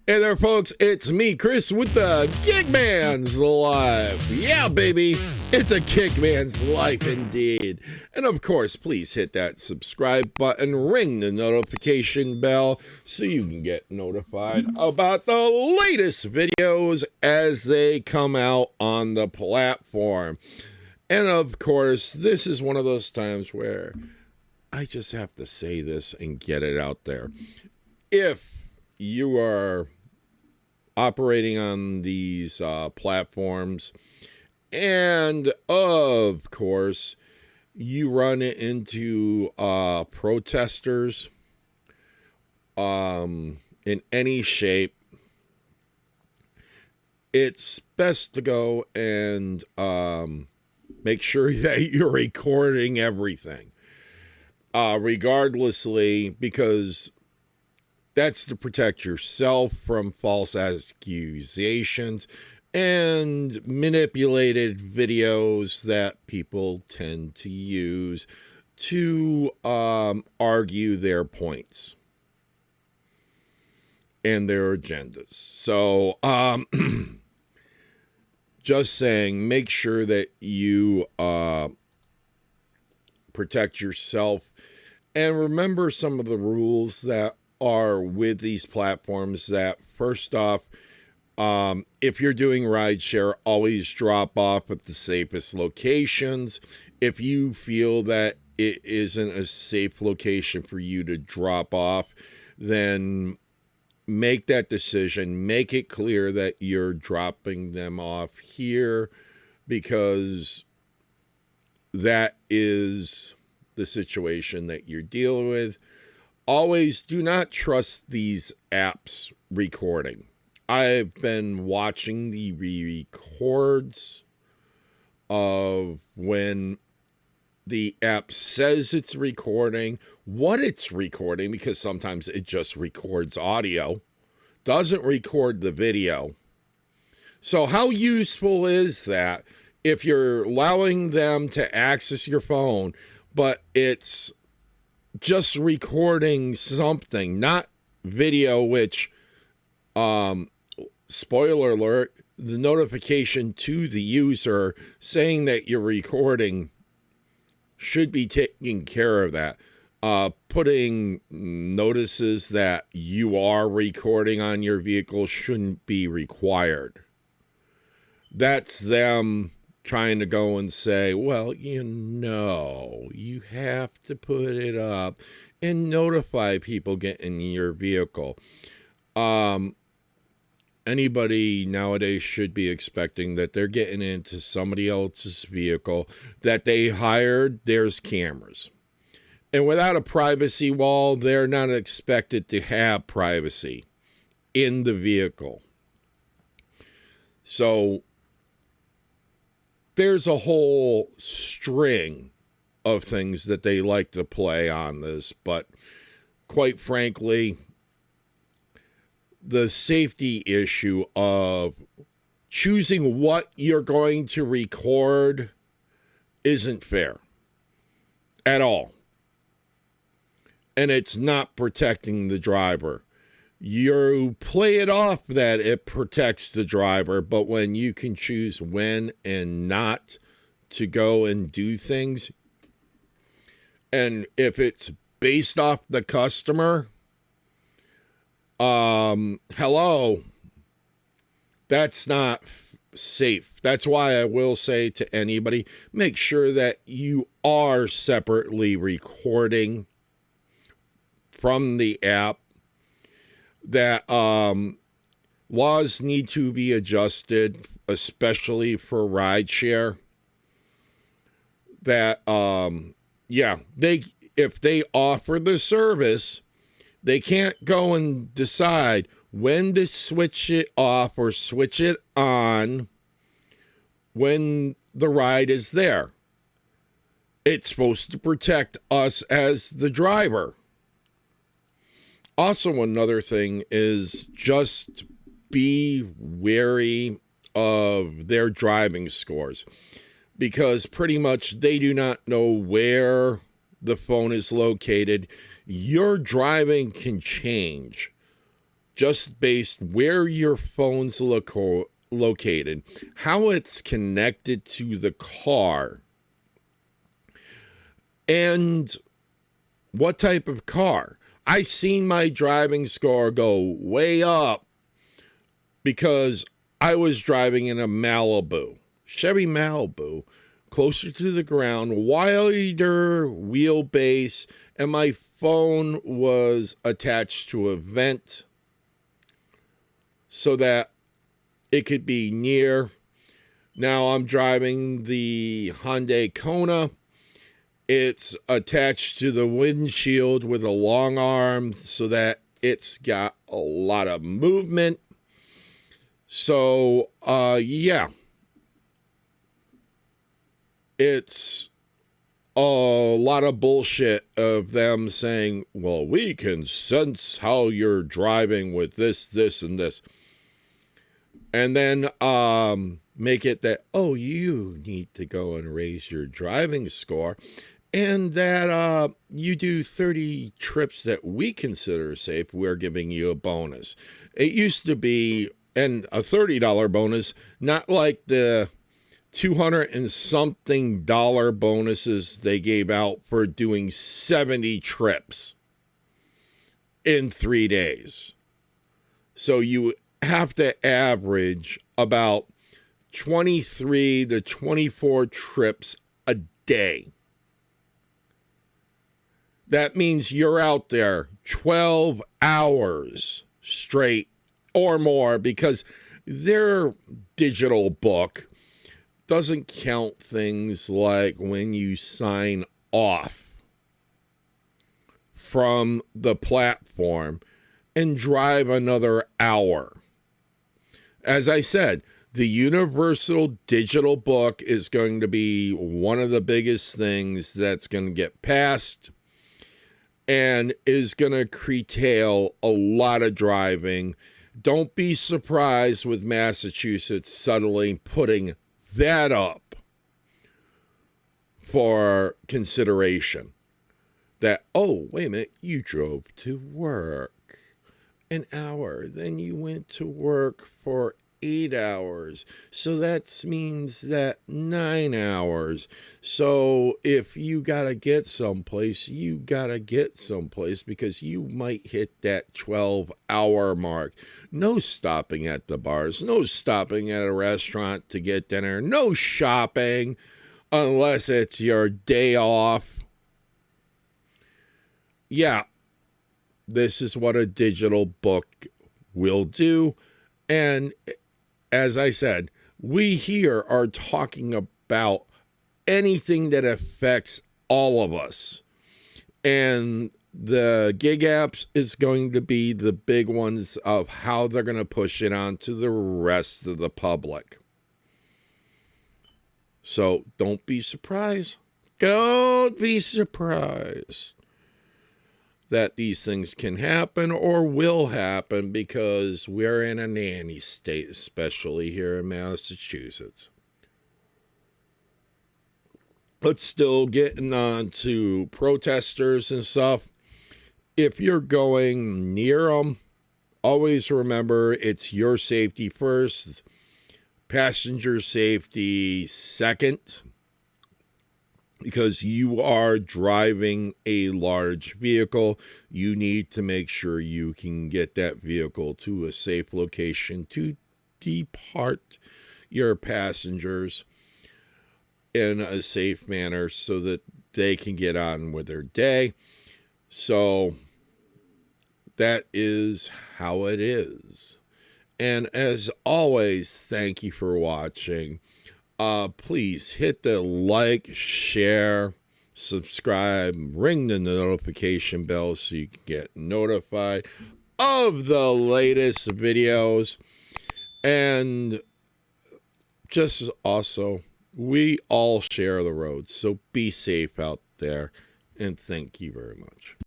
Hey there, folks. It's me, Chris, with the Kickman's Life. Yeah, baby. It's a Kickman's Life indeed. And of course, please hit that subscribe button, ring the notification bell so you can get notified about the latest videos as they come out on the platform. And of course, this is one of those times where I just have to say this and get it out there. If you are operating on these platforms, and of course you run into protesters in any shape, it's best to go and make sure that you're recording everything, regardlessly, because that's to protect yourself from false accusations and manipulated videos that people tend to use to argue their points and their agendas. So, just saying, make sure that you protect yourself and remember some of the rules that are with these platforms. That first off, if you're doing rideshare, always drop off at the safest locations. If you feel that it isn't a safe location for you to drop off, then make that decision. Make it clear that you're dropping them off here, because that is the situation that you're dealing with. Always do not trust these apps recording. I've been watching the records of when the app says it's recording, what it's recording, because sometimes it just records audio, doesn't record the video. So how useful is that if you're allowing them to access your phone, but it's just recording something, not video, which, spoiler alert, the notification to the user saying that you're recording should be taking care of that. Putting notices that you are recording on your vehicle shouldn't be required. That's them trying to go and say, well, you have to put it up and notify people getting in your vehicle. Anybody nowadays should be expecting that they're getting into somebody else's vehicle that they hired. There's cameras. And without a privacy wall, they're not expected to have privacy in the vehicle. So there's a whole string of things that they like to play on this, but quite frankly, the safety issue of choosing what you're going to record isn't fair at all. And it's not protecting the driver. You play it off that it protects the driver, but when you can choose when and not to go and do things, and if it's based off the customer, hello, that's not safe. That's why I will say to anybody, make sure that you are separately recording from the app. That laws need to be adjusted, especially for rideshare. That if they offer the service, they can't go and decide when to switch it off or switch it on when the ride is there. It's supposed to protect us as the driver. Also, another thing is just be wary of their driving scores, because pretty much they do not know where the phone is located. Your driving can change just based where your phone's located, how it's connected to the car, and what type of car. I've seen my driving score go way up because I was driving in a Malibu, Chevy Malibu, closer to the ground, wider wheelbase, and my phone was attached to a vent so that it could be near. Now I'm driving the Hyundai Kona. It's attached to the windshield with a long arm so that it's got a lot of movement. So, yeah. It's a lot of bullshit of them saying, well, we can sense how you're driving with this, this, and this. And then make it that, oh, you need to go and raise your driving score. And that you do 30 trips that we consider safe, we're giving you a bonus. It used to be, and a $30 bonus, not like the $200 and something bonuses they gave out for doing 70 trips in 3 days. So you have to average about 23 to 24 trips a day. That means you're out there 12 hours straight or more, because their digital book doesn't count things like when you sign off from the platform and drive another hour. As I said, the Universal Digital Book is going to be one of the biggest things that's going to get passed and is going to curtail a lot of driving. Don't be surprised with Massachusetts suddenly putting that up for consideration. That, oh, wait a minute, you drove to work an hour, then you went to work for 8 hours. So that means that 9 hours. So if you got to get someplace, you got to get someplace because you might hit that 12-hour mark. No stopping at the bars, no stopping at a restaurant to get dinner, no shopping unless it's your day off. Yeah, this is what a digital book will do. And as I said, we here are talking about anything that affects all of us. And the gig apps is going to be the big ones of how they're going to push it on to the rest of the public. So don't be surprised. Don't be surprised that these things can happen or will happen, because we're in a nanny state, especially here in Massachusetts. But still, getting on to protesters and stuff, if you're going near them, always remember it's your safety first, passenger safety second, because you are driving a large vehicle. You need to make sure you can get that vehicle to a safe location to depart your passengers in a safe manner so that they can get on with their day. So that is how it is. And as always, thank you for watching. Please hit the like, share, subscribe, ring the notification bell so you can get notified of the latest videos. And just also, we all share the road, so be safe out there, and thank you very much.